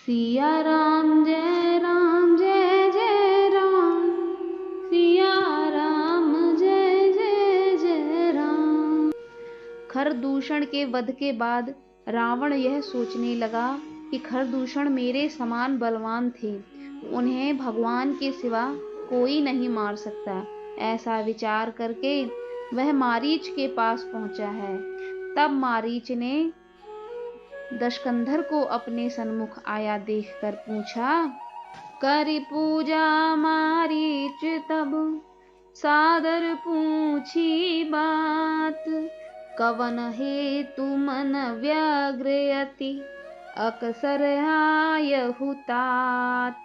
राम जय जय राम, सिया राम जय जय जय राम। खरदूषण के वध के बाद रावण यह सोचने लगा कि खरदूषण मेरे समान बलवान थे, उन्हें भगवान के सिवा कोई नहीं मार सकता। ऐसा विचार करके वह मारीच के पास पहुंचा है। तब मारीच ने दशकंधर को अपने सन्मुख आया देखकर पूछा, करी पूजा मारीच तब सादर पूछी बात, कवन हेतु मन व्यग्र अति अकसर आयहु तात।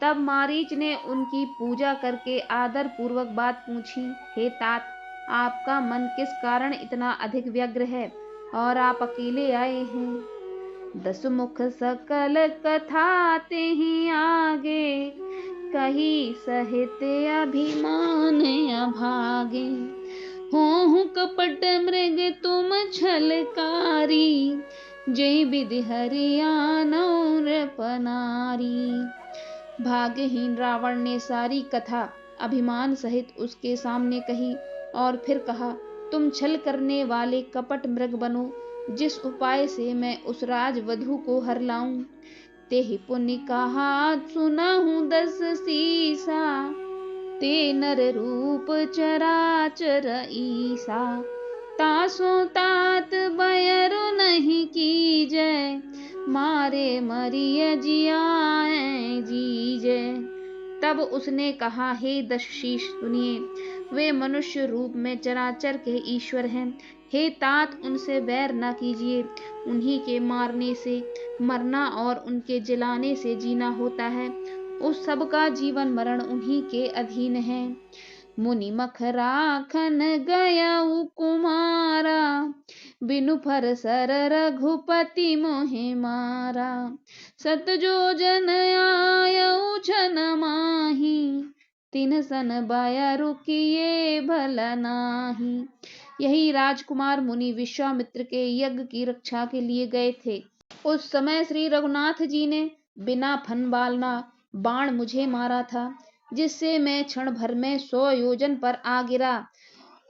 तब मारीच ने उनकी पूजा करके आदर पूर्वक बात पूछी, हे तात, आपका मन किस कारण इतना अधिक व्यग्र है और आप अकेले आए हैं। 10 मुख सकल कथा तेहि आगे, कही सहित अभिमान अभागे। होहु कपट मृग तुम छलकारी, जय विधि हरियाणा पनारी। भाग्यहीन रावण ने सारी कथा अभिमान सहित उसके सामने कही और फिर कहा, तुम छल करने वाले कपट मृग बनो, जिस उपाय से मैं उस राजवधू को हर लाऊं। तेहि पुण्य कहा सुनहु 10 सीसा, ते नर रूप चराचर ईसा। तासो तात बयरु नहीं कीजय, मारे मरिय जियाए जीजय। तब उसने कहा, हे दशशीष सुनिए, वे मनुष्य रूप में चराचर के ईश्वर हैं। हे तात, उनसे वैर न कीजिए, उन्हीं के मारने से मरना और उनके जलाने से जीना होता है। उस सब का जीवन मरण उन्हीं के अधीन है। मुनि मख राखन गया कुमारा, बिनु फर सर रघुपति मोहे मारा। सत जो जन आयऊ छन माही, तिन सन बयरु किए भल नाही। यही राजकुमार मुनि विश्वामित्र के यज्ञ की रक्षा के लिए गए थे। उस समय श्री रघुनाथ जी ने बिना फनबालना बाण मुझे मारा था, जिससे मैं क्षण भर में 100 योजन पर आ गिरा।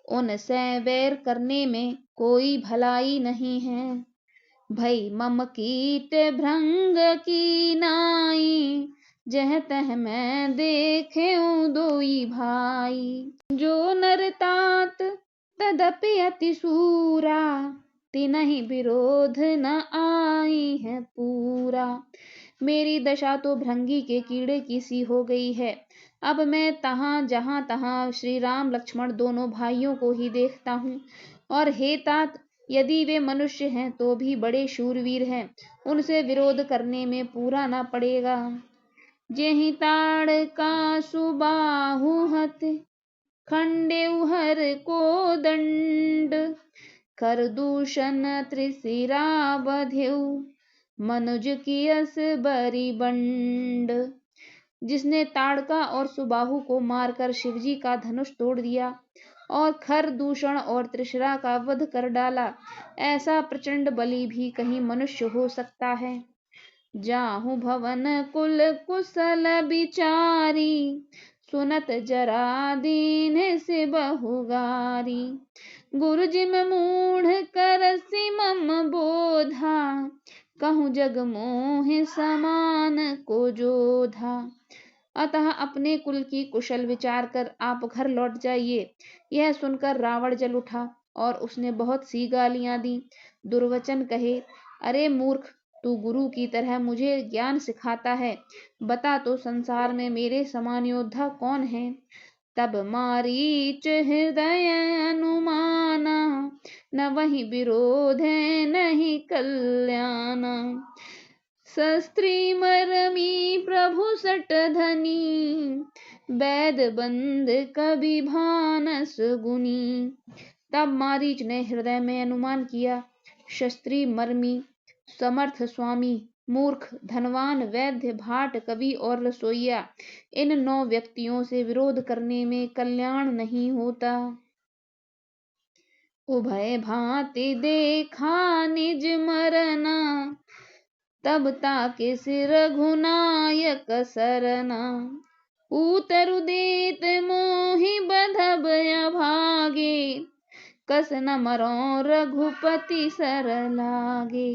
उनसे वैर करने में कोई भलाई नहीं है। भई मम कीट भृंग की नाई, जह तह मैं देखे दोई भाई। जो नर तात तदपि अति सूरा, तिनहि विरोध न आई है पूरा। मेरी दशा तो भृंगी के कीड़े की सी हो गई है। अब मैं जहां तहां श्री राम लक्ष्मण दोनों भाइयों को ही देखता हूँ। और हे तात, यदि वे मनुष्य हैं तो भी बड़े शूरवीर हैं, उनसे विरोध करने में पूरा न पड़ेगा। जेहि ताड़ का सुबाहु हत, खंडेउ हर को दंड। खरदूषण त्रिशिरा बधेउ, मनुज कियस बरी बंड। जिसने ताड़का और सुबाहु को मारकर शिवजी का धनुष तोड़ दिया और खरदूषण और त्रिशिरा का वध कर डाला, ऐसा प्रचंड बली भी कहीं मनुष्य हो सकता है। जाहु भवन कुल कुशल बिचारी, सुनत जरा दीन से बहुगारी। गुरु जिम मूढ़ करसि मम बोधा, कहूँ जग मोह समान को जोधा। अतः अपने कुल की कुशल विचार कर आप घर लौट जाइए। यह सुनकर रावण जल उठा और उसने बहुत सी गालियां दी। दुर्वचन कहे, अरे मूर्ख, तू गुरु की तरह मुझे ज्ञान सिखाता है, बता तो संसार में मेरे समान योद्धा कौन है। तब मारीच हृदय अनुमाना, न वही विरोध है नहीं कल्याणा। शस्त्री मरमी प्रभु सट धनी, वैद बंद कभी भानस गुनी। तब मारीच ने हृदय में अनुमान किया, शस्त्री मर्मी, समर्थ स्वामी, मूर्ख, धनवान, वैद्य, भाट, कवि और रसोइया, इन 9 व्यक्तियों से विरोध करने में कल्याण नहीं होता। उभय भांति देखा निज मरना, तब ताके सिर रघुनायक सरना, उतरु देत मोहि बधब अभागे, कस न मरो रघुपति सर लागे।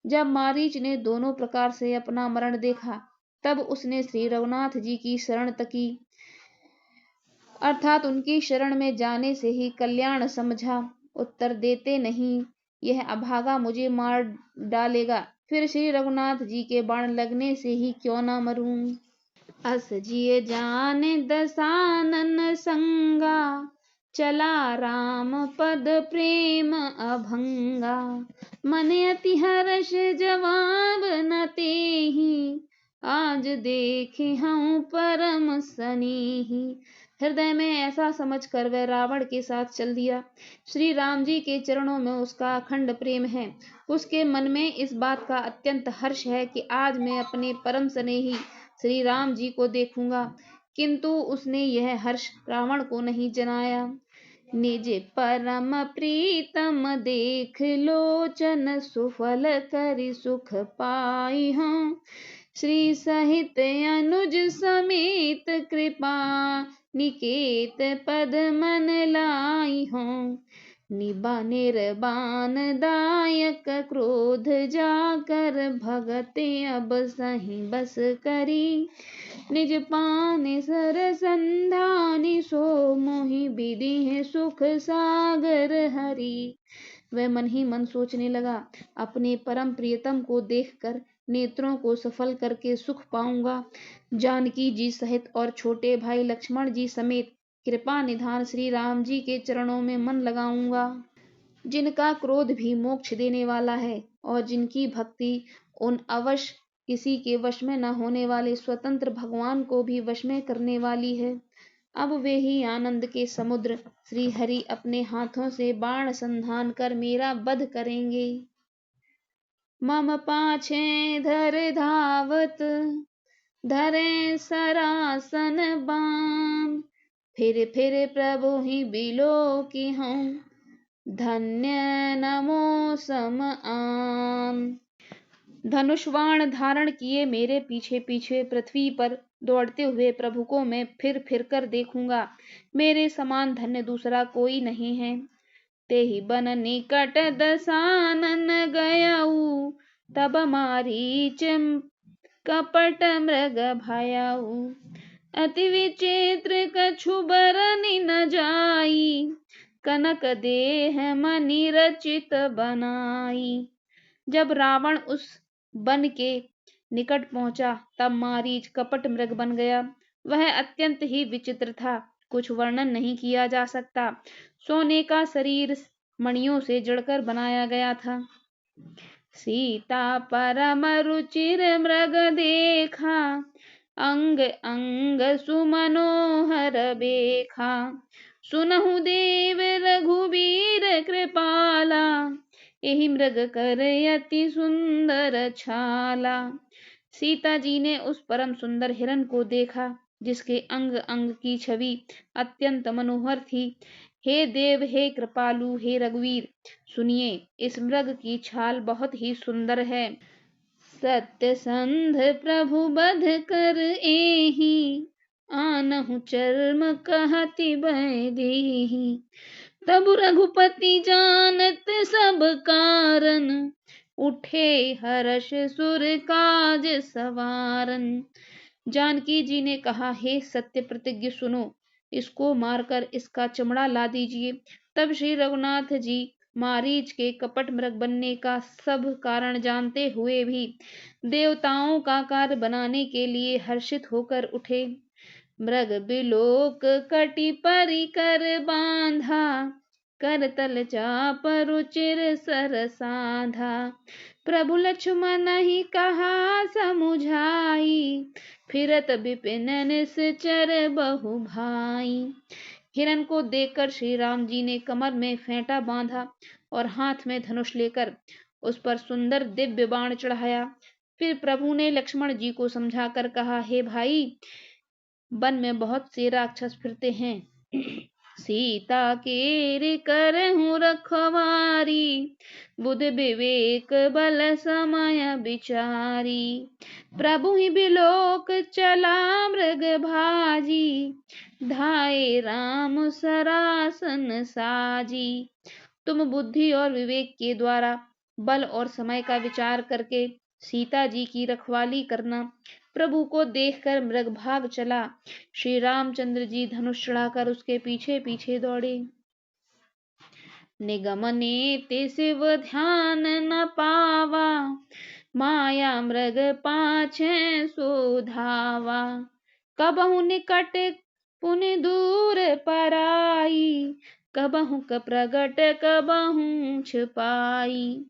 जब मारीच ने दोनों प्रकार से अपना मरण देखा, तब उसने श्री रघुनाथ जी की शरण तकी, अर्थात उनकी शरण में जाने से ही कल्याण समझा। उत्तर देते नहीं, यह अभागा मुझे मार डालेगा, फिर श्री रघुनाथ जी के बाण लगने से ही क्यों न मरूं। अस जिय जाने दसानन संगा, चला राम पद प्रेम अभंगा, मन अति हर्ष जवाब न तेहि, आज देखे हूँ परम सनेही। हृदय में ऐसा समझकर वह रावण के साथ चल दिया। श्री राम जी के चरणों में उसका अखंड प्रेम है। उसके मन में इस बात का अत्यंत हर्ष है कि आज मैं अपने परम स्नेही श्री राम जी को देखूंगा, किंतु उसने यह हर्ष रावण को नहीं जनाया। निज परम प्रीतम देख लोचन, सुफल करि सुख पाई हूँ, श्री सहित अनुज समेत कृपा निकेत पद मन लाई हूँ। निबा निर्बान दायक क्रोध जाकर, भगते अब सही बस करी, निज पाने सर संधानी, सो मोहि विधि सुख सागर हरि। वह मन ही मन सोचने लगा, अपने परम प्रियतम को देखकर नेत्रों को सफल करके सुख पाऊंगा। जानकी जी सहित और छोटे भाई लक्ष्मण जी समेत कृपा निधान श्री राम जी के चरणों में मन लगाऊंगा, जिनका क्रोध भी मोक्ष देने वाला है और जिनकी भक्ति उन अवश्य किसी के वश में न होने वाले स्वतंत्र भगवान को भी वश में करने वाली है। अब वे ही आनंद के समुद्र श्री हरि अपने हाथों से बाण संधान कर मेरा वध करेंगे। मम पाछे धर धावत, धरे सरासन बाण, फिर प्रभु ही बिलो की हूँ, धन्य नमो सम आम। धनुष्वाण धारण किए मेरे पीछे पीछे पृथ्वी पर दौड़ते हुए प्रभु को मैं फिर कर देखूंगा। मेरे समान धन्य दूसरा कोई नहीं है। तेहि बन निकट दसानन गयऊ, तब मारीच कपट मृग भयऊ, अति विचित्र कछु बरनि न जाई, कनक देह मनि रचित बनाई। जब रावण उस वन के निकट पहुंचा, तब मारीच कपट मृग बन गया। वह अत्यंत ही विचित्र था, कुछ वर्णन नहीं किया जा सकता। सोने का शरीर मणियों से जड़कर बनाया गया था। सीता परम रुचिर मृग देखा, अंग अंग सुमनोहर बेखा, सुनहु देव रघुबीर कृपाला, एहि मृग कर अति सुंदर छाला। सीता जी ने उस परम सुंदर हिरण को देखा, जिसके अंग अंग की छवि अत्यंत मनोहर थी। हे देव, हे कृपालु, हे रघुवीर, सुनिए, इस मृग की छाल बहुत ही सुंदर है। सत्यसंध प्रभु बध कर एहि, आनहु चर्म कहति भय देहि, तब रघुपति जानत सब कारण, उठे हर्ष सुर काज सवारन। जानकी जी ने कहा, हे सत्य प्रतिज्ञ, सुनो, इसको मारकर इसका चमड़ा ला दीजिए। तब श्री रघुनाथ जी मारीच के कपट मृग बनने का सब कारण जानते हुए भी देवताओं का कार्य बनाने के लिए हर्षित होकर उठे। मृग बिलोक कटि परि कर बांधा, कर तल चाप रुचिर सर साधा, प्रभु लक्ष्मण ही कहा समुझाई, फिरत विपिन निश्चर बहु भाई। हिरण को देखकर श्री राम जी ने कमर में फेंटा बांधा और हाथ में धनुष लेकर उस पर सुंदर दिव्य बाण चढ़ाया। फिर प्रभु ने लक्ष्मण जी को समझाकर कहा, हे भाई, वन में बहुत से राक्षस फिरते हैं, सीता केर करहूँ रखवारी, बुध विवेक बल समय विचारी। प्रभु ही बिलोक चला मृग भाजी, धाये राम सरासन साजी। तुम बुद्धि और विवेक के द्वारा बल और समय का विचार करके सीता जी की रखवाली करना। प्रभु को देखकर मृग भाग चला। श्री रामचंद्र जी धनुष चढ़ाकर उसके पीछे पीछे दौड़े। निगम नेति शिव ध्यान न पावा, माया मृग पाछे सो धावा। कबहु निकट पुनि दूर पराई, कबहु प्रगट कबहु छिपाई।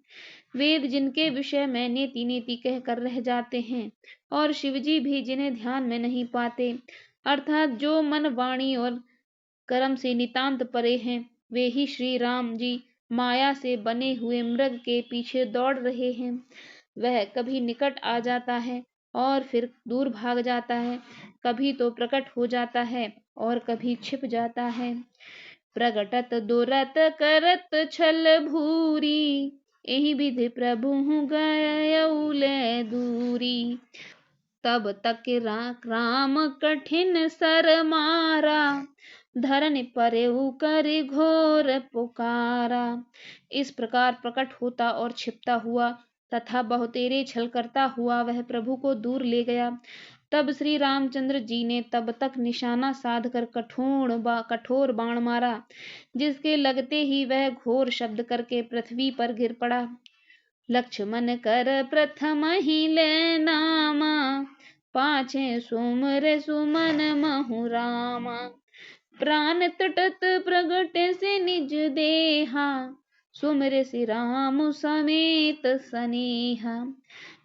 वेद जिनके विषय में नेति नेति कहकर रह जाते हैं और शिवजी भी जिन्हें ध्यान में नहीं पाते, अर्थात जो मन वाणी और कर्म से नितांत परे हैं, वे ही श्री राम जी माया से बने हुए मृग के पीछे दौड़ रहे हैं। वह कभी निकट आ जाता है और फिर दूर भाग जाता है, कभी तो प्रकट हो जाता है और कभी छिप जाता है। प्रगटत दुरत करत छल भूरी, एहि विधि प्रभु गए दूरी। तब तक राम कठिन सर मारा, धरन परेऊ कर घोर पुकारा। इस प्रकार प्रकट होता और छिपता हुआ तथा बहुतेरे छल करता हुआ वह प्रभु को दूर ले गया। तब श्री रामचंद्र जी ने तब तक निशाना साध कर कठोर बाण मारा, जिसके लगते ही वह घोर शब्द करके पृथ्वी पर गिर पड़ा। लक्ष्मण कर प्रथम ही ले नामा, पाछे सुमर सुमन महु रामा। प्राण तटत प्रगट से निज देहा, सुमर से राम समेत सनेहा।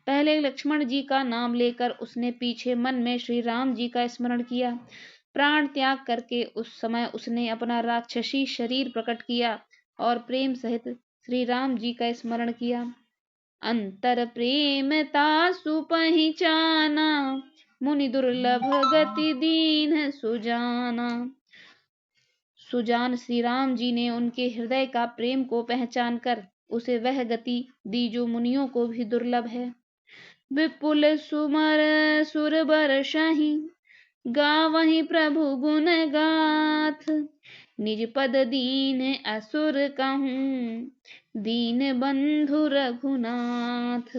पहले लक्ष्मण जी का नाम लेकर उसने पीछे मन में श्री राम जी का स्मरण किया। प्राण त्याग करके उस समय उसने अपना राक्षसी शरीर प्रकट किया और प्रेम सहित श्री राम जी का स्मरण किया। अंतर प्रेम तासु पहिचाना, मुनि दुर्लभ गति दीन सुजाना। सुजान श्री राम जी ने उनके हृदय का प्रेम को पहचान कर उसे वह गति दी जो मुनियों को भी दुर्लभ है। विपुल सुमर सुर बरसहि, गावहि प्रभु गुण गाथ। निज पद दीन असुर कहूँ, दीन बंधु रघुनाथ।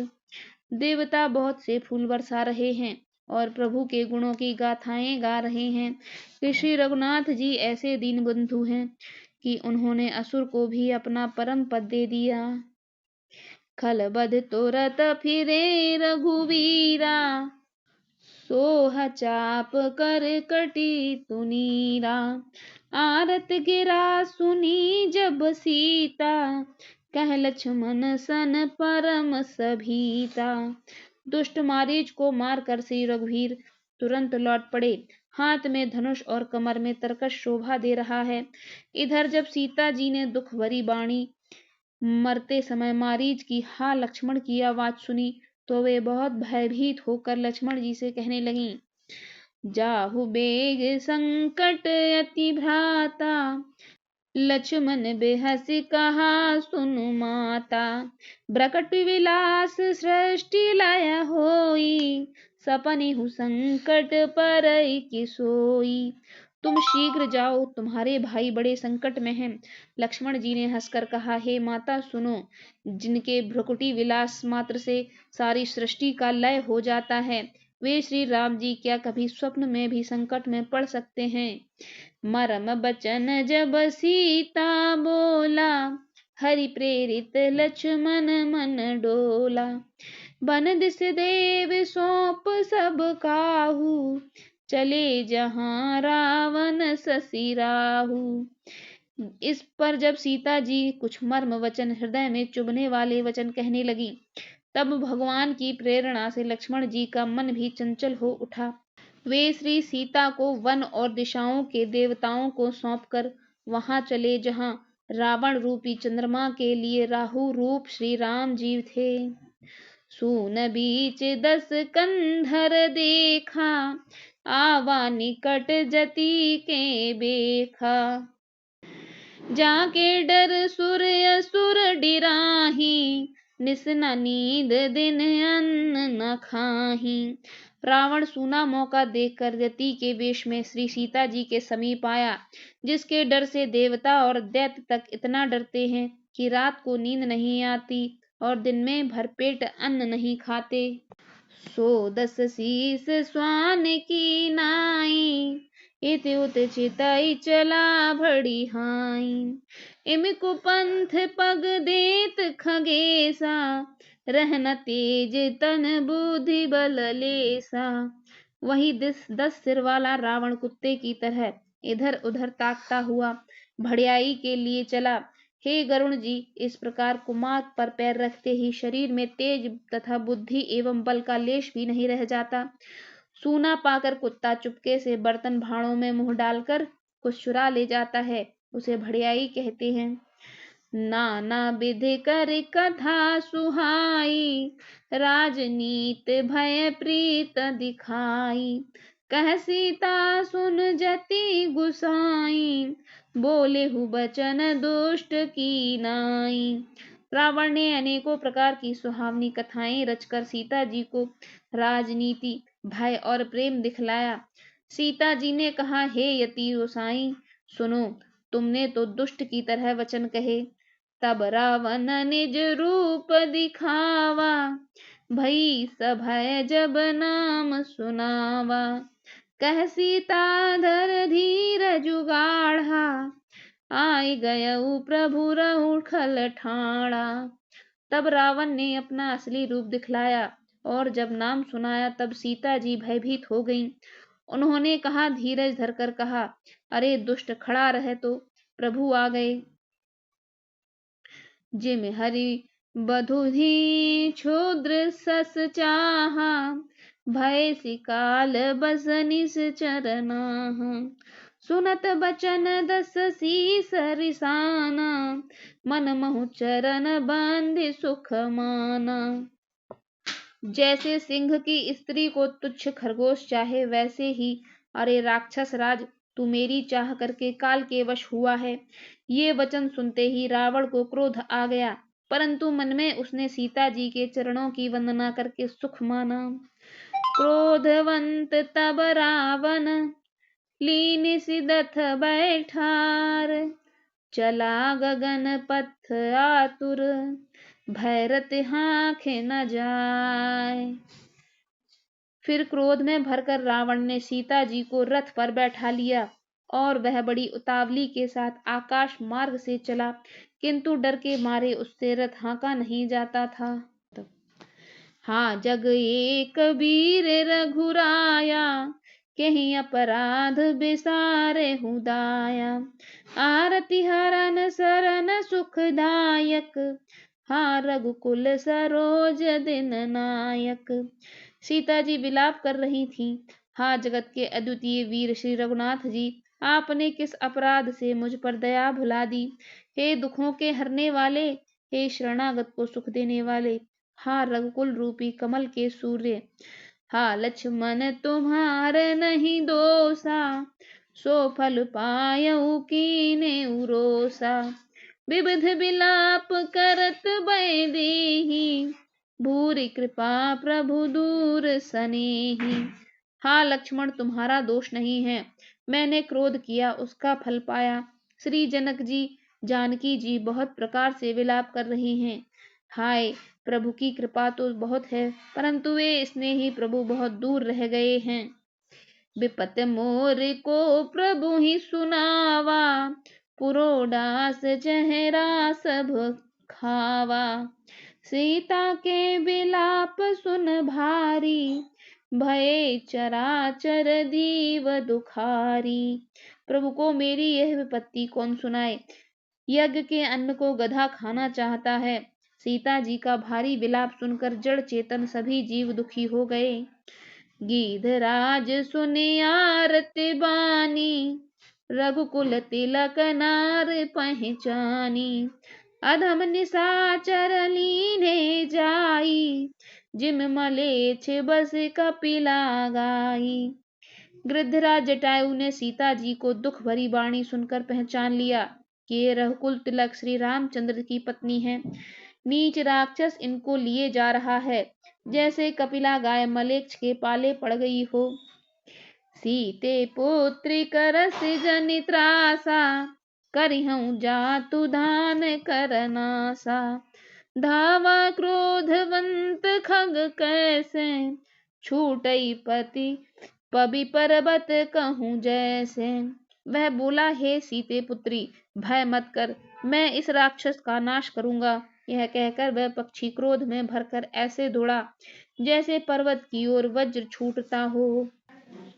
देवता बहुत से फूल बरसा रहे हैं और प्रभु के गुणों की गाथाएं गा रहे हैं कि श्री रघुनाथ जी ऐसे दीन बंधु हैं कि उन्होंने असुर को भी अपना परम पद दे दिया। खलबद तुरत फिरे रघुवीरा, सोह चाप कर कटी तुनीरा। आरत गिरा सुनी जब सीता, कह लक्ष्मण सन परम सभीता। दुष्ट मारीच को मारकर श्री रघुवीर तुरंत लौट पड़े। हाथ में धनुष और कमर में तरकश शोभा दे रहा है। इधर जब सीता जी ने दुख भरी बाणी मरते समय मारीच की हा लक्ष्मण की आवाज सुनी तो वे बहुत भयभीत होकर लक्ष्मण जी से कहने लगी, जाहु बेग संकट अति भ्राता, लक्ष्मण बेहसी कहा सुनु माता। ब्रकट विलास सृष्टि लय होई, सपने हु संकट परई की सोई। तुम शीघ्र जाओ, तुम्हारे भाई बड़े संकट में हैं। लक्ष्मण जी ने हंसकर कहा, हे माता सुनो, जिनके भ्रुकुटी विलास मात्र से सारी सृष्टि का लय हो जाता है, वे श्री राम जी क्या कभी स्वप्न में भी संकट में पड़ सकते हैं। मरम बचन जब सीता बोला, हरि प्रेरित लक्ष्मण मन डोला। बन दिस देव सौंप सब काहू, चले जहां रावण ससी राहू। इस पर जब सीता जी कुछ मर्म वचन, हृदय में चुभने वाले वचन कहने लगी, तब भगवान की प्रेरणा से लक्ष्मण जी का मन भी चंचल हो उठा। वे श्री सीता को वन और दिशाओं के देवताओं को सौंपकर वहां चले जहां रावण रूपी चंद्रमा के लिए राहु रूप श्री राम जी थे। सून बीच 10 कंधर देखा, आवा निकट जति के बेखा। जाके डर सुर असुर डिराही, निस न नींद दिन अन्न न खाही। रावण सूना मौका देखकर यति के वेश में श्री सीता जी के समीप आया, जिसके डर से देवता और दैत्य तक इतना डरते हैं कि रात को नींद नहीं आती और दिन में भरपेट अन्न नहीं खाते। सो 10 शीस स्वान की नाई, इत उत चितई चला भड़ी हाई। इमकु पंथ पग देत खगेसा, रहन तेज तन बुद्धि बल लेसा। वही 10 सिर वाला रावण कुत्ते की तरह इधर उधर ताकता हुआ भड़ियाई के लिए चला। हे गरुण जी, इस प्रकार कुमार पर पैर रखते ही शरीर में तेज तथा बुद्धि एवं बल का लेश भी नहीं रह जाता। सूना पाकर कुत्ता चुपके से बर्तन भाड़ों में मुंह डालकर कुछ चुरा ले जाता है, उसे भड़ियाई कहते हैं। नाना विधि कर कथा सुहाई, राजनीत भय प्रीत दिखाई। कह सीता सुन जति गुसाई, बोले हु बचन दुष्ट की नाई। रावण ने अनेकों प्रकार की सुहावनी कथाएं रचकर सीता जी को राजनीति, भय और प्रेम दिखलाया। सीता जी ने कहा, हे यति गोसाई, सुनो, तुमने तो दुष्ट की तरह वचन कहे। तब रावण निज रूप दिखावा, भई सभय जब नाम सुनावा। कह सीता धर धीर जुगाढ़ा, आई गयऊ प्रभु रहु खल ठाड़ा। तब रावण ने अपना असली रूप दिखलाया और जब नाम सुनाया तब सीता जी भयभीत हो गईं। उन्होंने कहा, धीरज धरकर कहा, अरे दुष्ट, खड़ा रहे तो प्रभु आ गए। जिम हरि बधुधि क्षुद्र सस चाहा, भय सिकाल बस निस चरनाह। सुनत बचन 10 शीस रिसाना, मन महु चरण बंधि सुख माना। जैसे सिंह की स्त्री को तुच्छ खरगोश चाहे, वैसे ही अरे राक्षस राज, तू मेरी चाह करके काल के वश हुआ है। ये वचन सुनते ही रावण को क्रोध आ गया, परंतु मन में उसने सीता जी के चरणों की वंदना करके सुख माना। क्रोधवंत तब रावण लीन सिदथ बैठार, चला गगन पथ आतुर, भैरत आंखें न जाए। फिर क्रोध में भरकर रावण ने सीता जी को रथ पर बैठा लिया और वह बड़ी उतावली के साथ आकाश मार्ग से चला, किंतु डर के मारे उससे रथ हाँका नहीं जाता था। हाँ जग एक वीर रघुराया, कहीं अपराध बिसारे हुदाया। आरती हरन सरन सुखदायक, हाँ रघुकुल सरोज दिन नायक। सीता जी विलाप कर रही थीं। हाँ जगत के अद्वितीय वीर श्री रघुनाथ जी, आपने किस अपराध से मुझ पर दया भुला दी। हे दुखों के हरने वाले, हे शरणागत को सुख देने वाले, हाँ रघुकुल रूपी कमल के सूर्य। हाँ लक्ष्मण तुम्हार नहीं दोषा, सो फल पायऊ कीने उरोसा। विविध विलाप करत भय देहि, भूरि कृपा प्रभु दूर सनेहि। हाँ लक्ष्मण, तुम्हारा दोष नहीं है, मैंने क्रोध किया, उसका फल पाया। श्री जनक जी, जानकी जी बहुत प्रकार से विलाप कर रही हैं। हाय, प्रभु की कृपा तो बहुत है, परंतु वे स्नेही प्रभु बहुत दूर रह गए हैं। विपत मोर को प्रभु ही सुनावा, पुरोडास चेहरा सब खावा। सीता के विलाप सुन भारी, भय चराचर दीव दुखारी। प्रभु को मेरी यह विपत्ति कौन सुनाए। यज्ञ के अन्न को गधा खाना चाहता है। सीता जी का भारी विलाप सुनकर जड़ चेतन सभी जीव दुखी हो गए। गीधराज सुने आरती बानी, रघुकुल तिलक नार पहचानी। अधम निशाचर लीने जाई, जिम मलेच्छ बस कपिला गाई। गृद्धराज जटायु ने सीता जी को दुख भरी वाणी सुनकर पहचान लिया। कि ये रघुकुल तिलक श्री रामचंद्र की पत्नी है। नीच राक्षस इनको लिए जा रहा है, जैसे कपिला गाय मलेच्छ के पाले पड़ गई हो। सीते पुत्री करस जनि त्रासा, करिहउँ जातु धान करनासा। धावा क्रोधवंत खग कैसे, छूटई पति पबि पर्वत कहूँ जैसे। वह बोला, हे सीते पुत्री, भय मत कर, मैं इस राक्षस का नाश करूंगा। यह कहकर वह पक्षी क्रोध में भरकर ऐसे दौड़ा जैसे पर्वत की ओर वज्र छूटता हो।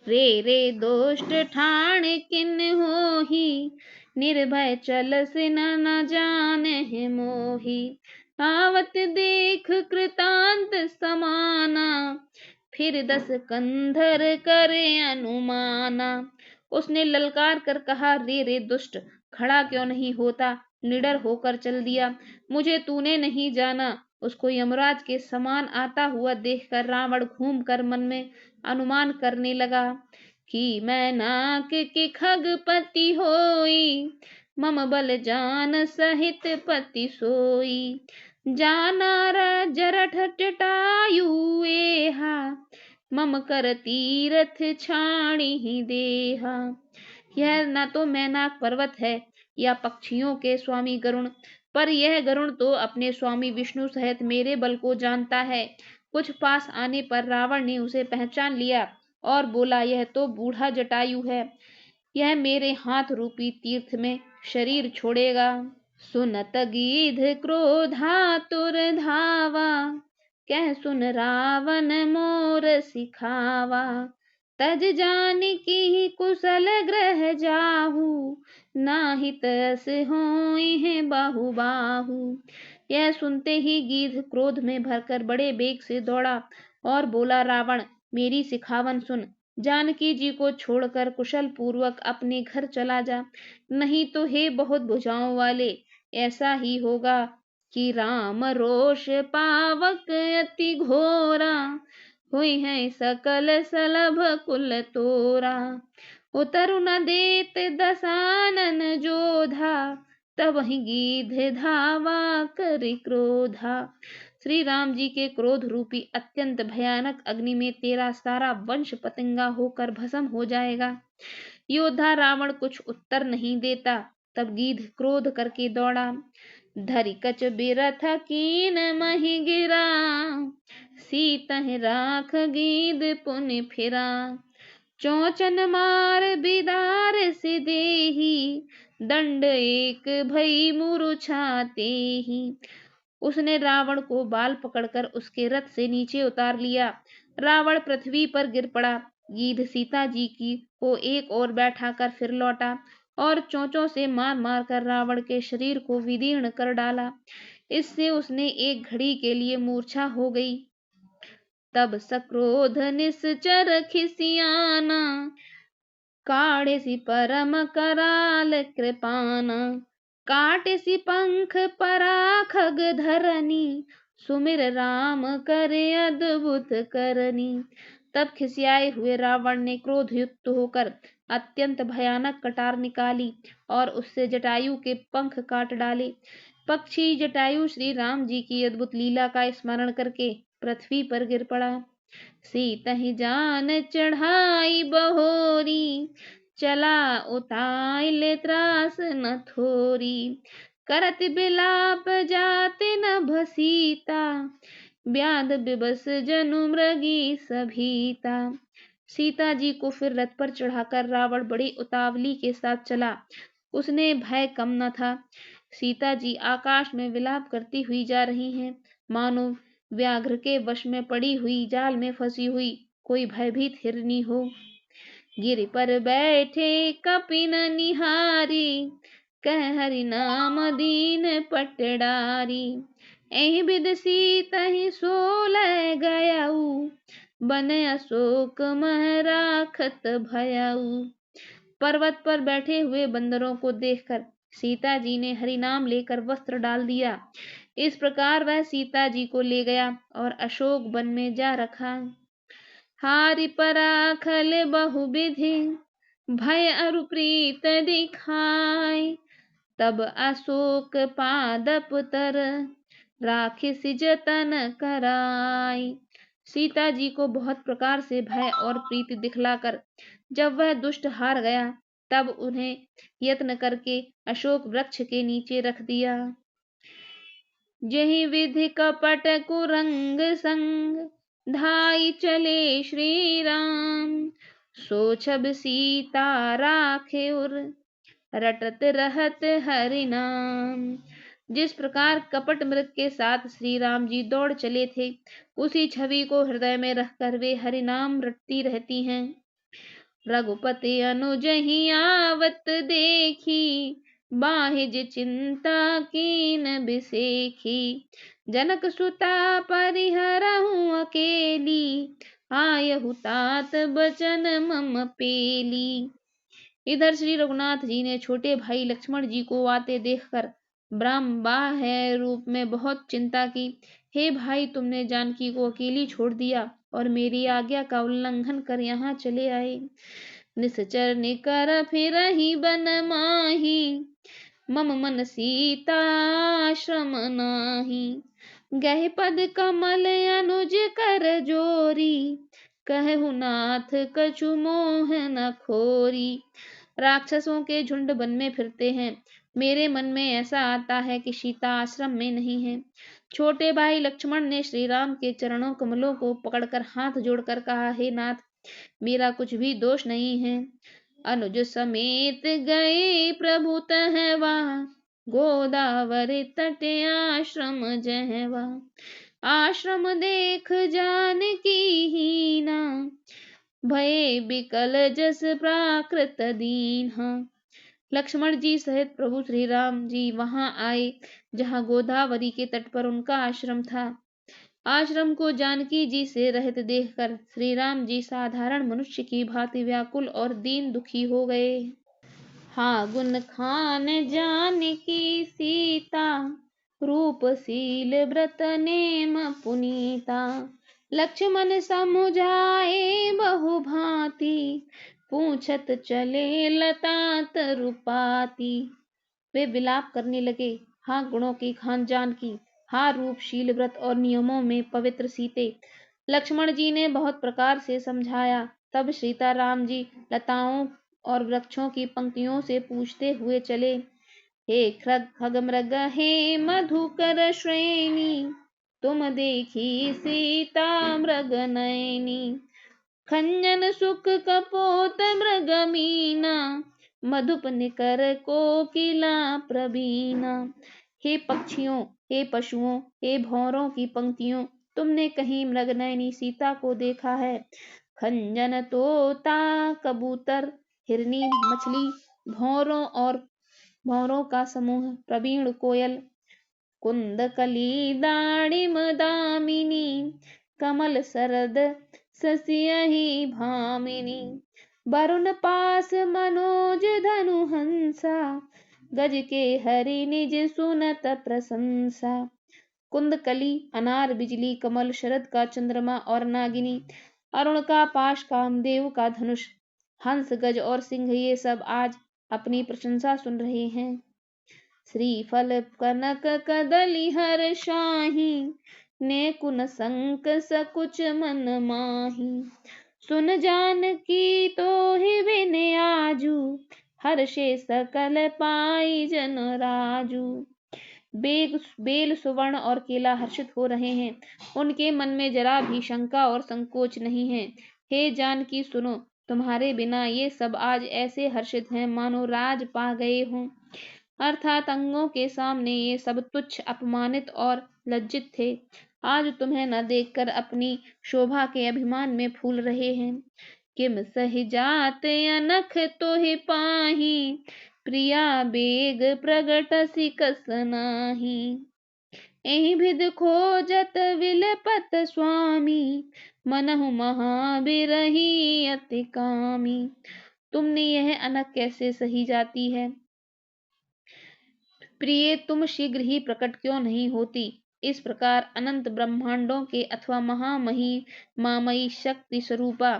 रे रे दोष्ट ठाण किन होही, निर्भय चलस न जाने मोही। आवत देख कृतांत समाना, फिर 10 कंधर करे अनुमाना। उसने ललकार कर कहा, रे रे दुष्ट, खड़ा क्यों नहीं होता, निडर होकर चल दिया, मुझे तूने नहीं जाना। उसको यमराज के समान आता हुआ देखकर रावण घूमकर मन में अनुमान करने लगा कि मैं नाक के खगपति होई, मम बल जान सहित पति सोई। जाना जरठ जटायु एहा, मम कर तीरथ छाणी ही देहा। यह न तो मैनाक पर्वत है या पक्षियों के स्वामी गरुण, पर यह गरुण तो अपने स्वामी विष्णु सहित मेरे बल को जानता है। कुछ पास आने पर रावण ने उसे पहचान लिया और बोला, यह तो बूढ़ा जटायु है, यह मेरे हाथ रूपी तीर्थ में शरीर छोड़ेगा। सुनत गीध क्रोधातुर धावा, कह सुन रावण मोर सिखावा। तज जानकी कुशल ग्रह जाहू, नाही तस होई बाहु बाहु। यह सुनते ही गीध क्रोध में भरकर बड़े बेग से दौड़ा और बोला, रावण, मेरी सिखावन सुन, जानकी जी को छोड़कर कुशल पूर्वक अपने घर चला जा, नहीं तो हे बहुत भुजाओं वाले, ऐसा ही होगा कि राम रोष पावक अति घोरा, हुई है सकल सलभ कुल तोरा। उतरु न देत दसानन जोधा, तब वही गीध धावा करि क्रोधा। श्री राम जी के क्रोध रूपी अत्यंत भयानक अग्नि में तेरा सारा वंश पतंगा होकर भस्म हो जाएगा। योद्धा रावण कुछ उत्तर नहीं देता। तब गीध क्रोध करके दौड़ा, धरि कच बिरथ कीन मही गिरा, सीतहि राख गीध पुनि फिरा। चौचन मार बिदार से देही, दंड एक भई मूर्छाते ही। उसने रावण को बाल पकड़कर उसके रथ से नीचे उतार लिया। रावण पृथ्वी पर गिर पड़ा। गीध सीता जी की को एक ओर बैठाकर फिर लौटा और चोंचों से मार मार कर रावण के शरीर को विदीर्ण कर डाला। इससे उसने एक घड़ी के लिए मूर्छा हो गई। तब सक्रोध निश्चर खिसियाना, काढ़े सी परम कराल कृपाना। काटे सी पंख पराखग धरनी, सुमिर राम करे अद्भुत करनी। तब खिसियाए हुए रावण ने क्रोध युक्त होकर अत्यंत भयानक कटार निकाली और उससे जटायु के पंख काट डाले। पक्षी जटायु श्री राम जी की अद्भुत लीला का स्मरण करके पृथ्वी पर गिर पड़ा। सीतहि जान चढ़ाई बहोरी, चला उताइल त्रास न थोरी। करत बिलाप जाति न भसीता, व्याध विबस जनु मृगी सभीता। सीता जी को फिर रथ पर चढ़ाकर रावण बड़ी उतावली के साथ चला। उसने भय कम न था। सीता जी आकाश में विलाप करती हुई जा रही हैं, मानो व्याघ्र के वश में पड़ी हुई जाल में फंसी हुई कोई भयभीत हिरनी हो। गिरि पर बैठे कपिन निहारी, कह हरि नाम दीन पटडारी। एहि विधि सीतहि सोलह गयाऊ, बन अशोक मह राखत भयाऊ। पर्वत पर बैठे हुए बंदरों को देखकर सीता जी ने हरि नाम लेकर वस्त्र डाल दिया। इस प्रकार वह सीता जी को ले गया और अशोक वन में जा रखा। हारि पराखल बहुविधि, भय अरु प्रीत दिखाय। तब अशोक पादप तर राखिस जतन कराई। सीता जी को बहुत प्रकार से भय और प्रीति दिखलाकर जब वह दुष्ट हार गया, तब उन्हें यत्न करके अशोक वृक्ष के नीचे रख दिया। यही विधि कपट कुरंग संग धाई चले श्री राम। सोछब सीता राखे उर रटत रहत हरि नाम। जिस प्रकार कपट मृग के साथ श्री राम जी दौड़ चले थे, उसी छवि को हृदय में रखकर वे हरि नाम रटती रहती हैं। रघुपति अनुज ही आवत देखी, बाहिज चिंता कीन बिसेखी। जनक सुता परिहरहु अकेली, आयहु तात बचन मम पेली। इधर श्री रघुनाथ जी ने छोटे भाई लक्ष्मण जी को आते देखकर ब्रह्मबाह्य रूप में बहुत चिंता की। हे भाई, तुमने जानकी को अकेली छोड़ दिया और मेरी आज्ञा का उल्लंघन कर यहाँ चले आए। निश्चर निकर फिरहि बन माही, मम मन सीताश्रम नाही। गह पद कमल अनुज कर जोरी, कहु नाथ कछु मोह न खोरी। राक्षसों के झुंड वन में फिरते हैं, मेरे मन में ऐसा आता है कि सीता आश्रम में नहीं है। छोटे भाई लक्ष्मण ने श्री राम के चरणों कमलों को पकड़कर हाथ जोड़कर कहा, हे नाथ, मेरा कुछ भी दोष नहीं है। अनुज समेत गए प्रभु तहवा, गोदावरी तट आश्रम जहवा। आश्रम देख जानकी हीना, भये बिकल जस प्राकृत दीन्हा। लक्ष्मण जी सहित प्रभु श्री राम जी वहां आए जहां गोदावरी के तट पर उनका आश्रम था। आश्रम को जानकी जी से रहित देखकर श्री राम जी साधारण मनुष्य की भांति व्याकुल और दीन दुखी हो गए। हाँ गुण खान जानकी सीता, रूपशील व्रत नेम पुनीता। लक्ष्मण समुझाए बहु भांति, पूछत चले लता तरुपाती। वे विलाप करने लगे, हाँ गुणों की खान जानकी, हाँ रूपशील व्रत और नियमों में पवित्र सीते। लक्ष्मण जी ने बहुत प्रकार से समझाया। तब सीता राम जी लताओं और वृक्षों की पंक्तियों से पूछते हुए चले, हे खगमृग हे मधुकर श्रेणी, तुम देखी सीता मृग नयनी। खंजन सुख कपोत मृग मीना, मधुप निकर कोकिला प्रवीणा। हे पक्षियों, हे पशुओं, हे भौरों की पंक्तियों, तुमने कहीं मृगनयनी सीता को देखा है? खंजन तोता कबूतर, हिरनी मछली, भौरों का समूह, प्रवीण कोयल, कुंदकली दाड़िम दामिनी, कमल सरद ससियहि भामिनी। वरुण पास मनोज धनु हंसा, गज के हरि निज सुनत प्रशंसा। कुंदकली, अनार, बिजली, कमल, शरद का चंद्रमा और नागिनी, अरुण का पाश, कामदेव का धनुष, हंस, गज और सिंह, ये सब आज अपनी प्रशंसा सुन रहे हैं। श्रीफल कनक कदली हर शाही, ने कुन संक सकुच मन माही। सुन जानकी तो ही बिन आजू, हर्षे सकल पाई जन राजू। बेल, सुवर्ण और केला हर्षित हो रहे हैं, उनके मन में जरा भी शंका और संकोच नहीं है। हे जानकी सुनो, तुम्हारे बिना ये सब आज ऐसे हर्षित हैं मानो राज पा गए हों। अर्थात अंगों के सामने ये सब तुच्छ, अपमानित और लज्जित थे। आज तुम्हें न देखकर अपनी शोभा के अभिमान में फूल रहे हैं। किम सहि जात अनख तोहि पाही, प्रिया बेग प्रगट सिकस नाही। एहि भिद खोजत विलपत स्वामी, मनहु महाबिरही अति कामी। तुमने यह अनख कैसे सही जाती है? प्रिय, तुम शीघ्र ही प्रकट क्यों नहीं होती? इस प्रकार अनंत ब्रह्मांडों के अथवा मामयी शक्ति स्वरूपा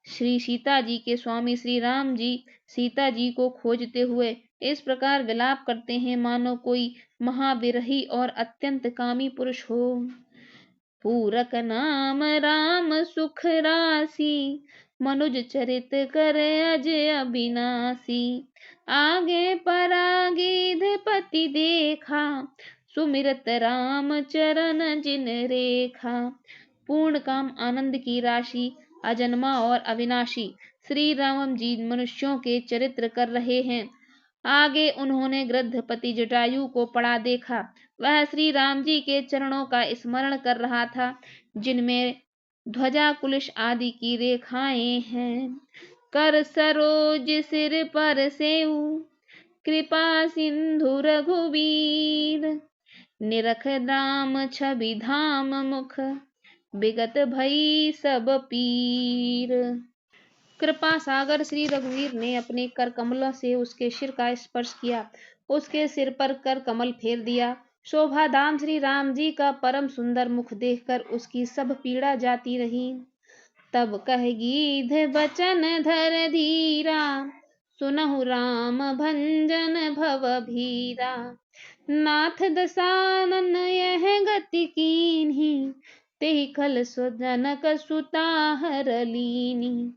श्री सीता जी के स्वामी श्री राम जी सीता जी को खोजते हुए इस प्रकार विलाप करते हैं मानो कोई महाविरही और अत्यंत कामी पुरुष हो। पूरक नाम राम सुख राशि, मनुज चरित कर अज अविनाशी। आगे परागीध पति देखा, सुमिरत राम चरण जिन रेखा। पूर्ण काम आनंद की राशि, अजन्मा और अविनाशी श्री राम जी मनुष्यों के चरित्र कर रहे हैं। आगे उन्होंने गृद्धपति जटायु को पड़ा देखा। वह श्री राम जी के चरणों का स्मरण कर रहा था, जिनमें ध्वजा कुलिश आदि की रेखाएं हैं। कर सरोज सिर पर सेऊ, कृपा सिंधु रघुवीर। निरख राम छवि धाम मुख, विगत भई सब पीर। कृपा सागर श्री रघुवीर ने अपने कर कमलों से उसके सिर का स्पर्श किया, उसके सिर पर कर कमल फेर दिया। शोभा धाम श्री राम जी का परम सुंदर मुख देखकर उसकी सब पीड़ा जाती रही। तब कह गीध बचन धर धीरा, सुनहु राम भंजन भव भीरा। नाथ दसानन यह गति कीन्ही, तेहि खल स्वजनक सुता हर लीनी।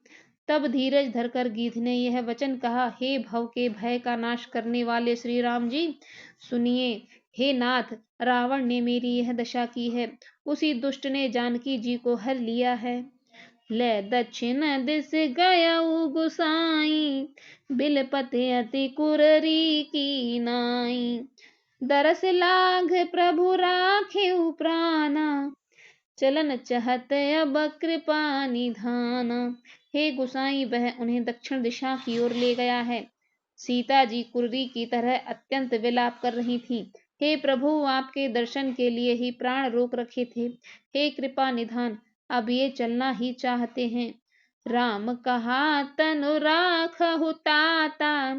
तब धीरज धरकर गीध ने यह वचन कहा, हे भव के भय का नाश करने वाले श्री राम जी, सुनिए। हे नाथ, रावण ने मेरी यह दशा की है। उसी दुष्ट ने जानकी जी को हर लिया है। ले दक्षिण दिस गयऊ गुसाई, बिलपति अति कुररी की नाई। दरस लाघ प्रभु राखेउ प्राणा, चलन चहत अब कृपा निधाना। हे गुसाई, वह उन्हें दक्षिण दिशा की ओर ले गया है। सीता जी कुर्री की तरह अत्यंत विलाप कर रही थीं। हे प्रभु, आपके दर्शन के लिए ही प्राण रोक रखे थे। हे कृपा निधान, अब ये चलना ही चाहते हैं। राम कहा तनु राखहु ताता,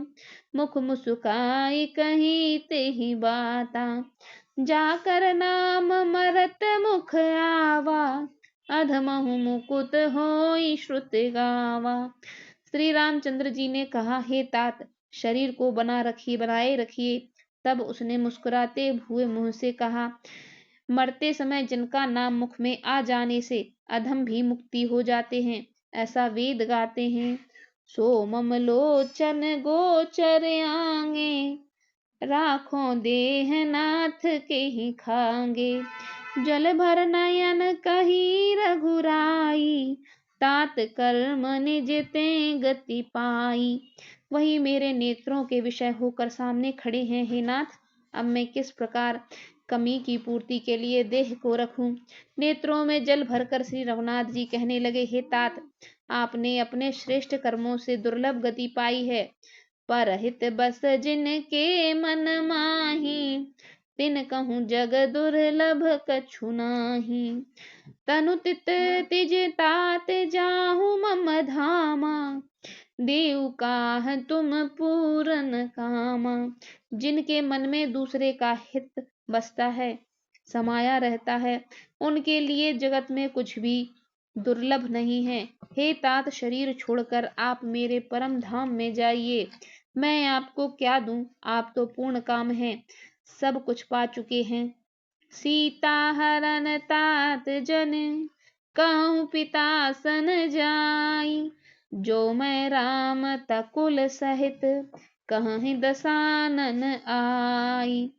मुख मुस्काई कही तेहि बाता। जाकर नाम मरत मुख आवा, अधमहु मुकुत होई श्रुत गावा। श्री रामचंद्र जी ने कहा, हे तात, शरीर को बनाए रखिए। तब उसने मुस्कुराते हुए मुंह से कहा, मरते समय जिनका नाम मुख में आ जाने से अधम भी मुक्ति हो जाते हैं, ऐसा वेद गाते हैं। सोमम लोचन गोचर आंगे, राखों देह नाथ के ही खांगे। जल भर नयन कही रघुराई, तात कर्म निज ते गति पाई। वही मेरे नेत्रों के विषय होकर सामने खड़े हैं। हे नाथ, अब मैं किस प्रकार कमी की पूर्ति के लिए देह को रखूं। नेत्रों में जल भरकर श्री रघुनाथ जी कहने लगे, हे तात, आपने अपने श्रेष्ठ कर्मों से दुर्लभ गति पाई है। परहित बस जिनके मन माही, तिन कहूँ जग दुर्लभ कछु नाही। तनु तित तिज तात जाहु मम धामा, देव काह तुम पूरन कामा। जिनके मन में दूसरे का हित बसता है, समाया रहता है, उनके लिए जगत में कुछ भी दुर्लभ नहीं है। हे तात, शरीर छोड़कर आप मेरे परम धाम में जाइए। मैं आपको क्या दूं, आप तो पूर्ण काम हैं, सब कुछ पा चुके हैं। सीता हरन तात जन, कहूँ पिता सन जाई। जो मैं राम तकुल सहित, कहीं दसानन आई।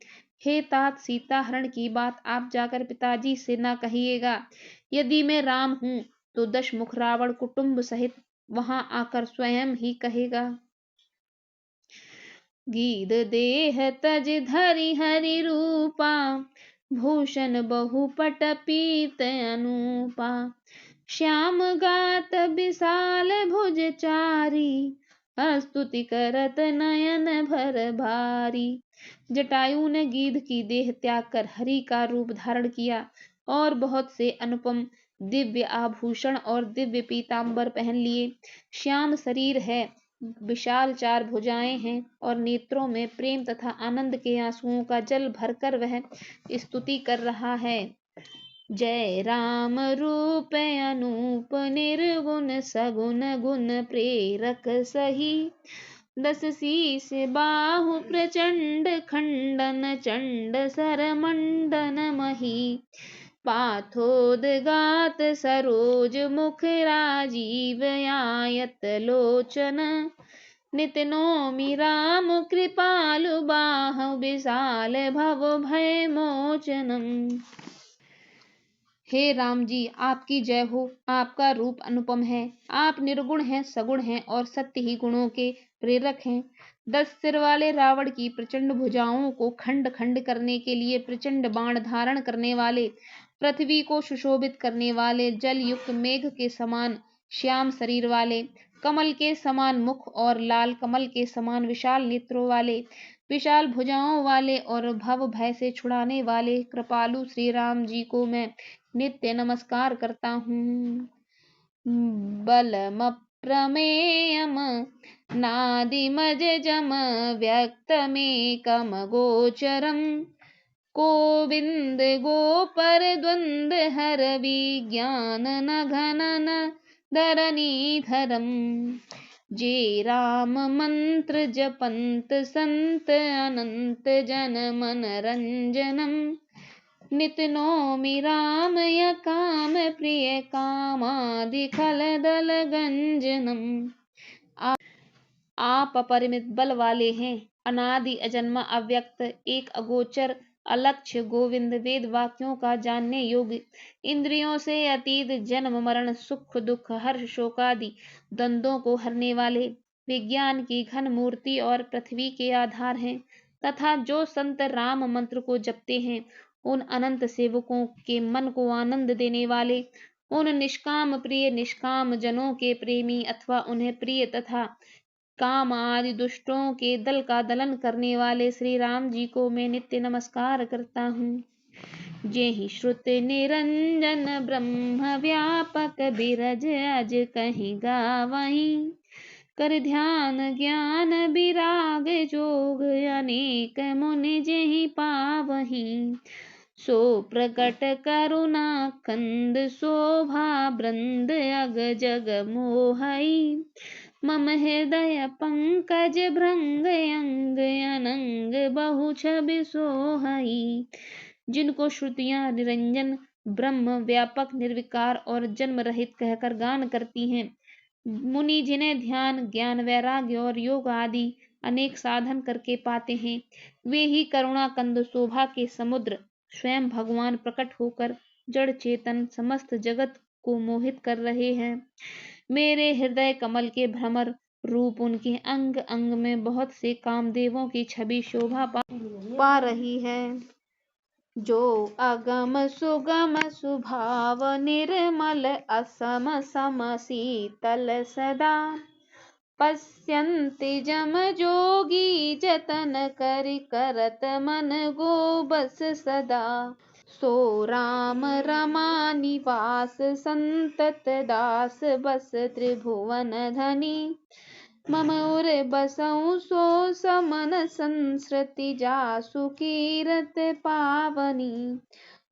हे तात, सीता हरण की बात आप जाकर पिताजी से ना कहिएगा। यदि मैं राम हूँ तो 10 मुख रावण कुटुंब सहित वहां आकर स्वयं ही कहेगा। गीध देह तज धरि हरि रूपा, भूषण बहुपट पीत अनूपा। श्याम गात विशाल भुज चारी, स्तुति करत नयन भर भारी। जटायु ने गीध की देह त्याग कर हरि का रूप धारण किया और बहुत से अनुपम दिव्य आभूषण और दिव्य पीतांबर पहन लिए। श्याम शरीर है, विशाल 4 भुजाएं हैं और नेत्रों में प्रेम तथा आनंद के आंसुओं का जल भरकर वह स्तुति कर रहा है। जय राम रूप अनूप निर्गुण, सगुन गुण प्रेरक सही। 10 शीस बाहु प्रचंड खंडन चंड सर मंडन मही पाथोदगात सरोज मुख राजीव आयत लोचन नित नौमि राम कृपालु बाहु विशाल भव भय मोचनम। हे राम जी, आपकी जय हो। आपका रूप अनुपम है। आप निर्गुण हैं, सगुण हैं और सत्य ही गुणों के प्रेरक हैं। 10 सिर वाले रावण की प्रचंड भुजाओं को खंड खंड करने के लिए प्रचंड बाण धारण करने वाले, पृथ्वी को सुशोभित करने वाले, जल युक्त मेघ के समान श्याम शरीर वाले, कमल के समान मुख और लाल कमल के समान विशाल नेत्रों वाले, विशाल भुजाओं वाले और भव भय से छुड़ाने वाले कृपालु श्री राम जी को मैं नित्य नमस्कार करता हूँ। बलम प्रमेयम नादिमज जम व्यक्तमेकम गोचरम गोविंद गोपर द्वंद हर विज्ञान न घनन धरनीधरम जे राम मंत्र जपंत संत अनंत जन मन रंजनम नित नौमि राम य काम प्रिय कामादि खल दल गंजनम। आप अपरिमित बल वाले हैं, अनादि अजन्मा अव्यक्त एक अगोचर अलक्ष्य गोविंद, वेद वाक्यों का जानने योग्य, इंद्रियों से अतीत, जन्म मरण सुख दुख हर्ष शोकादि द्वंद्वों को हरने वाले, विज्ञान की घन मूर्ति और पृथ्वी के आधार हैं, तथा जो संत राम मंत्र को जपते हैं उन अनंत सेवकों के मन को आनंद देने वाले, उन निष्काम प्रिय निष्काम जनों के प्रेमी अथवा उन्हें प्रिय तथा काम आदि दुष्टों के दल का दलन करने वाले श्री राम जी को मैं नित्य नमस्कार करता हूँ। जेहि श्रुति निरंजन ब्रह्म व्यापक बिरज अज कहीं गावहीं कर ध्यान ज्ञान विराग जोग अनेक मुनि जेहि पावहीं सो प्रकट करुणा कंद शोभा बृंद अग जग मोहई मम हृदय पंकज भृंग अंग अनंग बहु छवि सोहई। जिनको श्रुतियां निरंजन ब्रह्म व्यापक निर्विकार और जन्म रहित कहकर गान करती हैं, मुनि जिन्हें ध्यान ज्ञान वैराग्य और योग आदि अनेक साधन करके पाते हैं, वे ही करुणा कंद शोभा के समुद्र स्वयं भगवान प्रकट होकर जड़ चेतन समस्त जगत को मोहित कर रहे हैं। मेरे हृदय कमल के भ्रमर रूप उनके अंग अंग में बहुत से कामदेवों की छवि शोभा पा रही है। जो अगम सुगम सुभाव निर्मल असम सम शीतल सदा पश्यन्ति जम जोगी जतन करि करत मन गो बस सदा सो राम रमा निवास संतत दास बस त्रिभुवन धनी मम उर बसऊं सो समन संसृति जासु कीरत पावनी।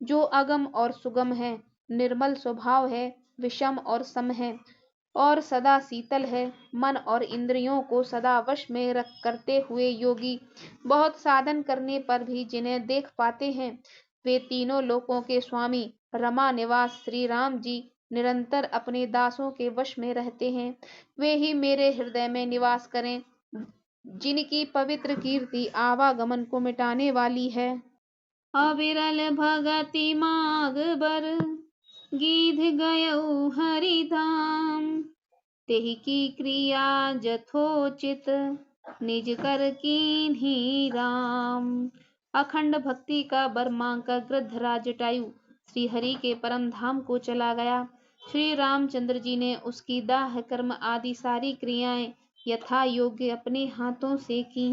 जो अगम और सुगम है, निर्मल स्वभाव है, विषम और सम है और सदा शीतल है, मन और इंद्रियों को सदा वश में रख करते हुए योगी बहुत साधन करने पर भी जिन्हें देख पाते हैं, वे तीनों लोकों के स्वामी रमा निवास श्री राम जी निरंतर अपने दासों के वश में रहते हैं। वे ही मेरे हृदय में निवास करें, जिनकी पवित्र कीर्ति आवागमन को मिटाने वाली है। अविरल भगति माग बर गीध गयऊ हरिधाम तेहि की क्रिया जथोचित निज कर कीन्ही राम। अखंड भक्ति का बर मांगकर गृद्धराज जटायु श्री हरि के परम धाम को चला गया। श्री रामचंद्र जी ने उसकी दाह कर्म आदि सारी क्रियाएं यथा योग्य अपने हाथों से की।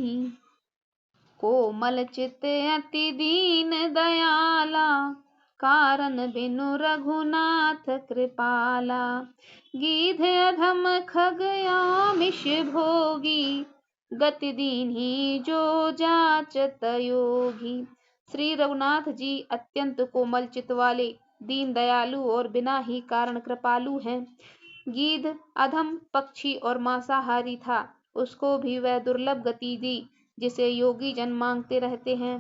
कोमल चित अति दीन दयाला कारण बिनु रघुनाथ कृपाला गीध अधम खग आमिष भोगी गति दीन्ही जो जाचत योगी। श्री रघुनाथ जी अत्यंत कोमल चित वाले, दीन दयालु और बिना ही कारण कृपालु हैं। गीध अधम पक्षी और मांसाहारी था उसको भी वह दुर्लभ गति दी जिसे योगी जन मांगते रहते हैं।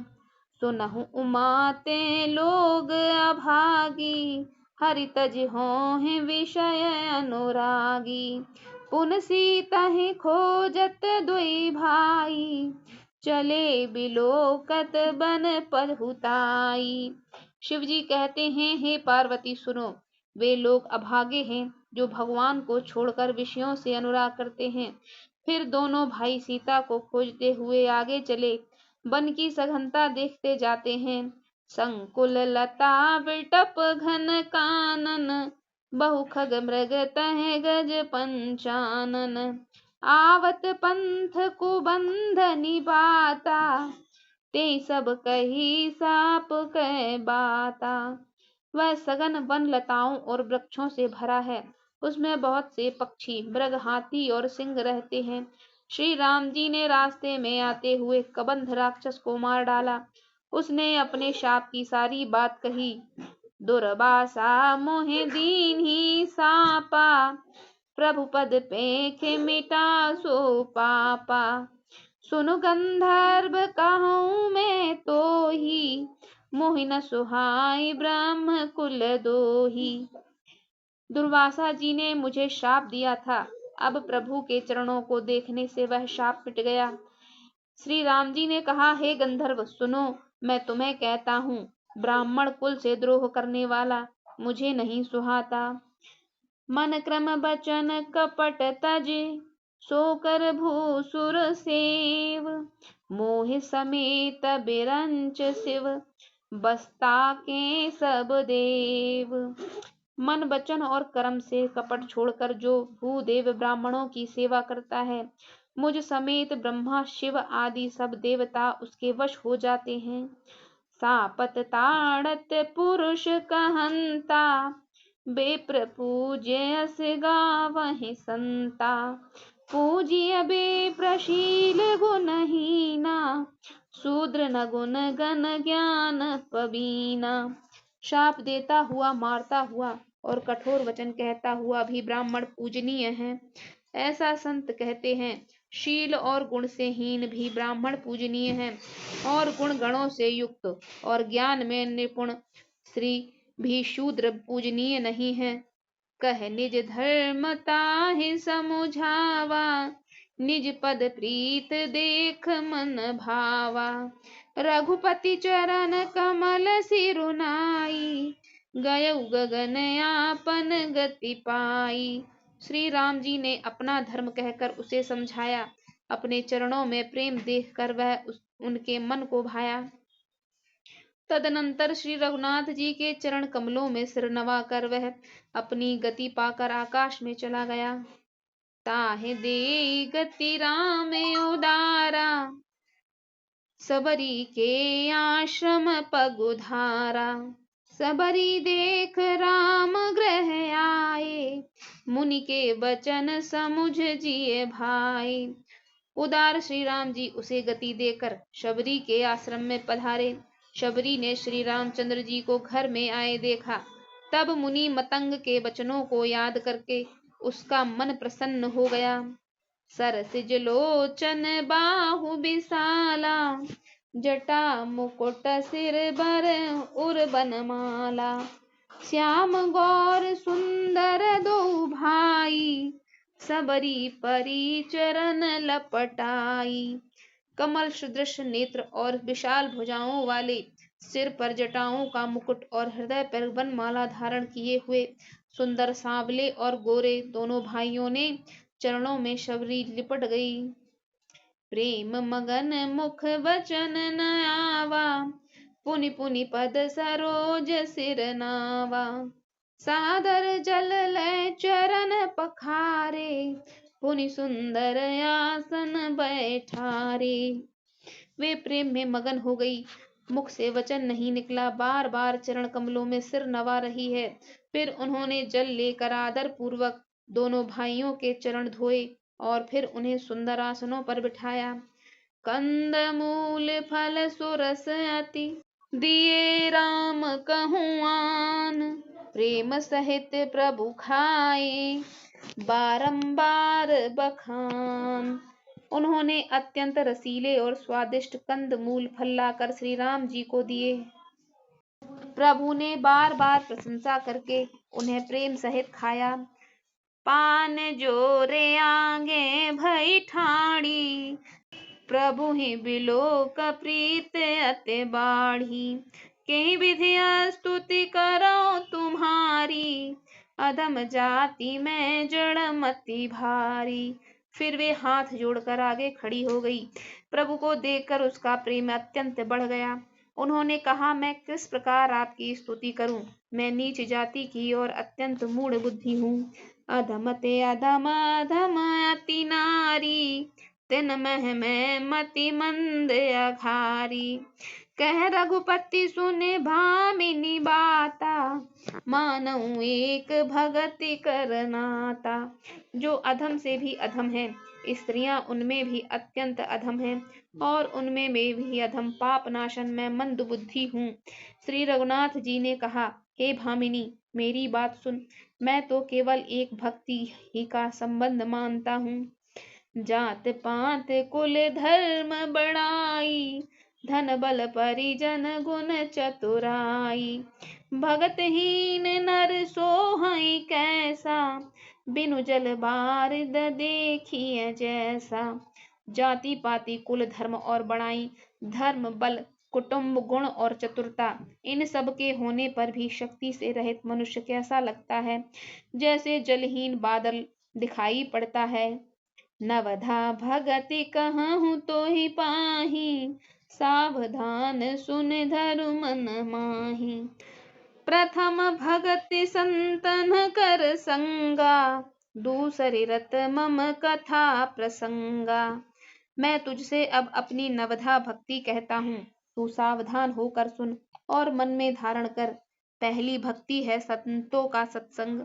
सुनहु उमाते लोग अभागी, हरि तज हों विषय अनुरागी। पुन सीता ही खोजत दुई भाई, चले बिलोकत बन पहुताई। शिव जी कहते हैं, हे पार्वती सुनो, वे लोग अभागे हैं जो भगवान को छोड़कर विषयों से अनुराग करते हैं। फिर दोनों भाई सीता को खोजते हुए आगे चले, वन की सघनता देखते जाते हैं। संकुल लता बिटप घन कानन, बहु खग मृग तह गज पंचानन। आवत पंथ कुबंध निबाता, ते सब कही साप कह बाता। वह सघन वन लताओं और वृक्षों से भरा है। उसमें बहुत से पक्षी, मृग, हाथी और सिंह रहते हैं। श्री राम जी ने रास्ते में आते हुए कबंध राक्षस को मार डाला। उसने अपने शाप की सारी बात कही। दुर्वासा मोहि दीन्ही सापा, प्रभु पद पेख मिटा सो पापा। सुनु गंधर्व कहूँ मैं तो ही, मोहि न सुहाई ब्रह्म कुल दोही। दुर्वासा जी ने मुझे श्राप दिया था, अब प्रभु के चरणों को देखने से वह शाप मिट गया। श्री राम जी ने कहा, हे गंधर्व सुनो, मैं तुम्हें कहता हूँ, ब्राह्मण कुल से द्रोह करने वाला मुझे नहीं सुहाता। मन क्रम बचन कपट तजे, सो कर भूसुर सेव। मोह समेत बिरंच शिव, बसता के सब देव। मन वचन और कर्म से कपट छोड़कर जो भूदेव ब्राह्मणों की सेवा करता है, मुझ समेत ब्रह्मा शिव आदि सब देवता उसके वश हो जाते हैं। सापत ताड़त पुरुष कहंता, बेप्र पूज्यस गावहि संता। पूज्य बेप्रशील गुणहीना, शूद्र न गुण गण ज्ञान पबीना। शाप देता हुआ, मारता हुआ और कठोर वचन कहता हुआ भी ब्राह्मण पूजनीय है, ऐसा संत कहते हैं। शील और गुण से हीन भी ब्राह्मण पूजनीय है, और गुण गणों से युक्त और ज्ञान में निपुण स्त्री भी शूद्र पूजनीय नहीं है। कह निज धर्म ताहि समुझावा, निज पद प्रीत देख मन भावा। रघुपति चरण कमल सिरुनाई, गयउ गगन आपन गति पाई। श्री राम जी ने अपना धर्म कहकर उसे समझाया। अपने चरणों में प्रेम देखकर वह उनके मन को भाया। तदनंतर श्री रघुनाथ जी के चरण कमलों में सिर नवा कर वह अपनी गति पाकर आकाश में चला गया। ताहे दे गति राम उदारा, सबरी के आश्रम पगुधारा। सबरी देख राम ग्रह आए, मुनि के वचन समुझ जिए भाई। उदार श्री राम जी उसे गति देकर शबरी के आश्रम में पधारे। शबरी ने श्री रामचंद्र जी को घर में आए देखा। तब मुनि मतंग के वचनों को याद करके उसका मन प्रसन्न हो गया। सरसिज लोचन बाहु विशाला, जटा मुकुट सिर बर उर बनमाला। श्याम गौर सुंदर दो भाई, सबरी परी चरण लपटाई। कमल सदृश नेत्र और विशाल भुजाओं वाले, सिर पर जटाओं का मुकुट और हृदय पर वनमाला धारण किए हुए सुंदर सांवले और गोरे दोनों भाइयों ने चरणों में शबरी लिपट गई। प्रेम मगन मुख वचन न आवा, पुनि पुनि पद सरोज सिर नावा। सादर जल लय चरण पखारे, पुनि सुंदर आसन बैठारे। वे प्रेम में मगन हो गई, मुख से वचन नहीं निकला, बार बार चरण कमलों में सिर नवा रही है। फिर उन्होंने जल लेकर आदर पूर्वक दोनों भाइयों के चरण धोए और फिर उन्हें सुंदर आसनों पर बिठाया। कंद मूल फल सुरस अति, दिए राम कहूँ आन। प्रेम सहित प्रभु खाए, बारंबार बखान। उन्होंने अत्यंत रसीले और स्वादिष्ट कंद मूल फल लाकर श्री राम जी को दिए। प्रभु ने बार बार प्रशंसा करके उन्हें प्रेम सहित खाया। पान जोरे आगे भई ठाणी, प्रभु ही बिलोक प्रीत अति बाढ़ी। कहीं विधि स्तुति करो तुम्हारी, अधम जाति में जड़ मति भारी। फिर वे हाथ जोड़कर आगे खड़ी हो गई। प्रभु को देखकर उसका प्रेम अत्यंत बढ़ गया। उन्होंने कहा, मैं किस प्रकार आपकी स्तुति करूं? मैं नीच जाति की और अत्यंत मूढ़ बुद्धि हूँ। अधम ते अधम अधम अति नारी, तिन मह में मति मंद अघारी। कह रघुपति सुने भामिनी बाता, मानऊ एक भगति करनाता। जो अधम से भी अधम है, स्त्रियां उनमें भी अत्यंत अधम हैं, और उनमें भी अधम पाप नाशन में मंद बुद्धि हूँ। श्री रघुनाथ जी ने कहा, हे भामिनी, मेरी बात सुन। मैं तो केवल एक भक्ति ही का संबंध मानता हूँ। जात पात कुल धर्म बड़ाई, धन बल परिजन गुण चतुराई। भगतहीन नर सोहई कैसा, बिनु जल बारिद देखिए जैसा। जाति पाति कुल धर्म और बड़ाई, धर्म बल कुटुंब गुण और चतुरता, इन सब के होने पर भी शक्ति से रहित मनुष्य कैसा लगता है? जैसे जलहीन बादल दिखाई पड़ता है। नवधा भगति कहूँ तो ही पाही, सावधान सुन धरु मन माही। प्रथम भगति संतन कर संगा, दूसरी रत मम कथा प्रसंगा। मैं तुझसे अब अपनी नवधा भक्ति कहता हूँ, तू सावधान होकर सुन और मन में धारण कर। पहली भक्ति है संतों का सत्संग,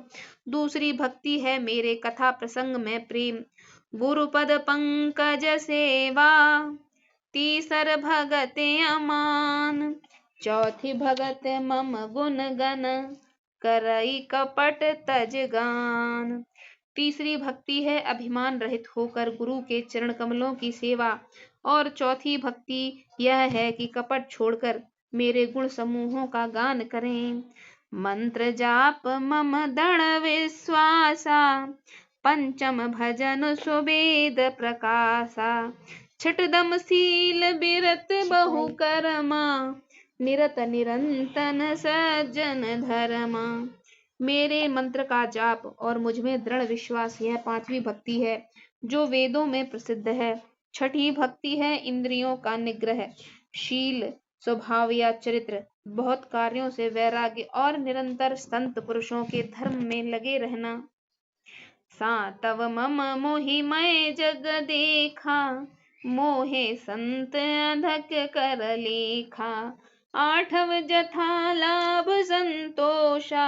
दूसरी भक्ति है मेरे कथा प्रसंग में प्रेम, गुरुपद पंकज सेवा, तीसर भगत अमान, चौथी भगत मम गुण गण, करई कपट तज गान। तीसरी भक्ति है अभिमान रहित होकर गुरु के चरण कमलों की सेवा, और चौथी भक्ति यह है कि कपट छोड़कर मेरे गुण समूहों का गान करें। मंत्र जाप मम दृढ़ विश्वासा, पंचम भजन सुवेद प्रकाशा। छठदम शील बिरत बहु कर्मा, निरत निरंतन सज्जन धर्मा। मेरे मंत्र का जाप और मुझ में दृढ़ विश्वास, यह पांचवी भक्ति है जो वेदों में प्रसिद्ध है। छठी भक्ति है इंद्रियों का निग्रह, शील स्वभाव या चरित्र, बहुत कार्यों से वैराग्य और निरंतर संत पुरुषों के धर्म में लगे रहना। सातव मम मोहि मैं जग देखा, मोहे संत अधक कर लेखा। आठव जथा लाभ संतोषा,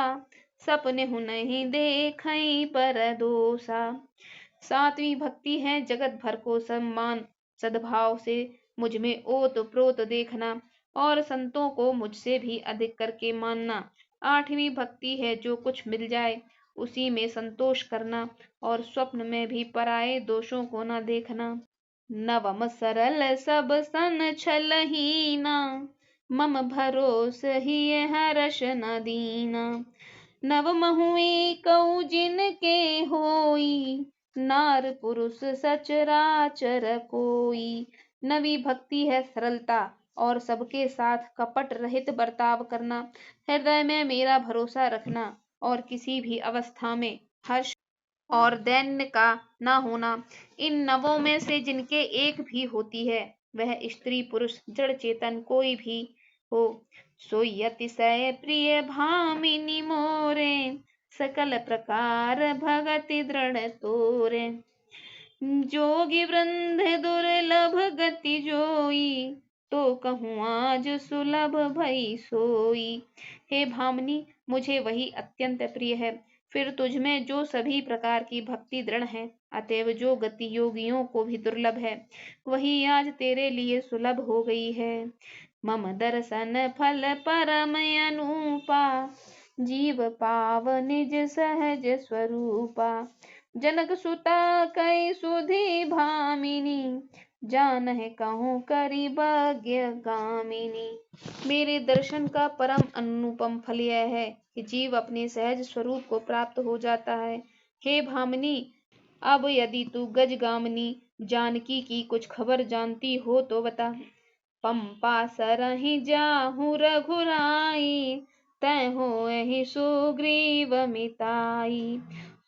सपने हूँ नहीं देखई पर दोषा। सातवीं भक्ति है जगत भर को सम्मान सद्भाव से मुझ में ओत प्रोत देखना, और संतों को मुझसे भी अधिक करके मानना। आठवीं भक्ति है जो कुछ मिल जाए उसी में संतोष करना, और स्वप्न में भी पराये दोषों को न देखना। नवम सरल सब सन छलहीना, मम भरोस ही हर्ष न दीना। नवम हुई कऊ जिनके होई, नार पुरुष सचराचर कोई। नवी भक्ति है सरलता और सबके साथ कपट रहित बर्ताव करना, हृदय में मेरा भरोसा रखना, और किसी भी अवस्था में हर्ष और दैन्य का न होना। इन नवों में से जिनके एक भी होती है, वह स्त्री पुरुष जड़ चेतन कोई भी हो, सोई अतिशय प्रिय भामिनी मोरे, सकल प्रकार भगति दृढ़ तोरे। जोगी वृंद दुर्लभ गति जोई, तो कहूँ आज सुलभ भई सोई। हे भामिनी, मुझे वही अत्यंत प्रिय है, फिर तुझमें जो सभी प्रकार की भक्ति दृढ़ है, अतएव जो गति योगियों को भी दुर्लभ है, वही आज तेरे लिए सुलभ हो गई है। मम दर्शन फल परम अनूपा, जीव पाव निज सहज स्वरूपा। जनक सुता कई सुधी भामिनी, जानह कहूँ करी भाग्य गामिनी। मेरे दर्शन का परम अनुपम फल यह है कि जीव अपने सहज स्वरूप को प्राप्त हो जाता है। हे भामिनी, अब यदि तू गजगामिनी जानकी की कुछ खबर जानती हो तो बता। पंपा सरहि जाहु रघुराई, तै होहि सुग्रीव मिताई।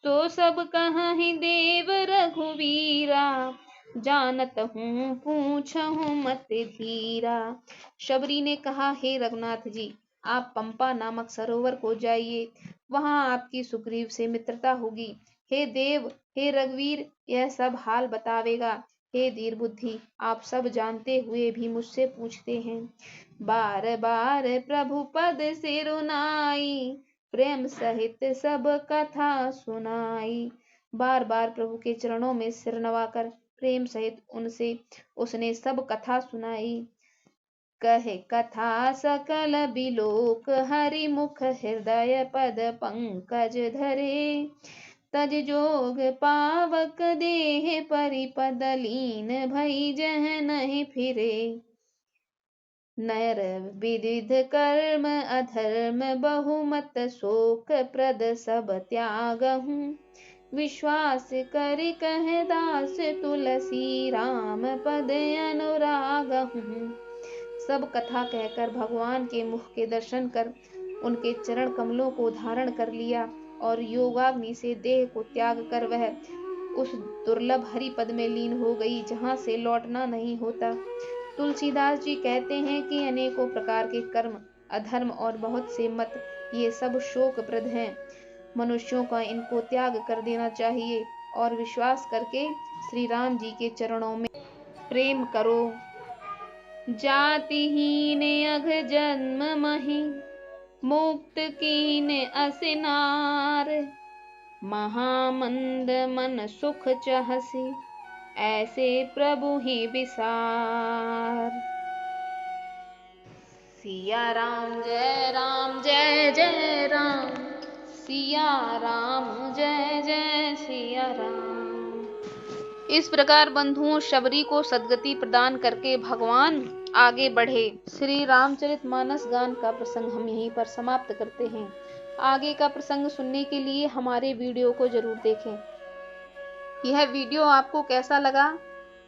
तो सब कहहि देव रघुवीरा, जानत हूँ पूछहु मत धीरा। शबरी ने कहा, हे रघुनाथ जी, आप पंपा नामक सरोवर को जाइए, वहां आपकी सुग्रीव से मित्रता होगी। हे देव, हे रघुवीर, यह सब हाल बतावेगा। हे धीर बुद्धि, आप सब जानते हुए भी मुझसे पूछते हैं। बार बार प्रभु पद सिरुनाई, प्रेम सहित सब कथा सुनाई। बार बार प्रभु के चरणों में सिर नवाकर प्रेम सहित उसने सब कथा सुनाई। कहे कथा सकल बिलोक, हरि मुख हृदय पद पंकज धरे। तज जोग पावक देह, परिपद लीन भई जह नहीं फिरे। नर विविध कर्म अधर्म, बहुमत शोक प्रद सब त्यागहूँ। विश्वास करि कह दास, तुलसी राम पद अनुरागहूँ। सब कथा कहकर भगवान के मुख के दर्शन कर उनके चरण कमलों को धारण कर लिया और योगाग्नि से देह को त्याग कर वह उस दुर्लभ हरि पद में लीन हो गई जहाँ से लौटना नहीं होता। तुलसीदास जी कहते हैं कि अनेकों प्रकार के कर्म, अधर्म और बहुत से मत, ये सब शोकप्रद हैं। मनुष्यों का इनको त्याग कर देना चाहिए और विश्वास करके श्री राम जी के चरणों में प्रेम करो। जातिहीन अघ जन्म महि, मुक्त कीन असनार। महामंद मन सुख चाहसी, ऐसे प्रभु ही विसार। सिया राम जय जय राम, सिया राम जय जय सिया राम। इस प्रकार बंधुओं, शबरी को सद्गति प्रदान करके भगवान आगे बढ़े। श्री रामचरितमानस गान का प्रसंग हम यहीं पर समाप्त करते हैं। आगे का प्रसंग सुनने के लिए हमारे वीडियो को जरूर देखें। यह वीडियो आपको कैसा लगा,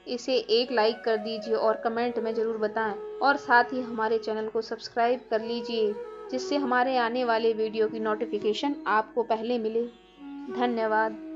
इसे एक लाइक कर दीजिए और कमेंट में जरूर बताएं, और साथ ही हमारे चैनल को सब्सक्राइब कर लीजिए, जिससे हमारे आने वाले वीडियो की नोटिफिकेशन आपको पहले मिले। धन्यवाद।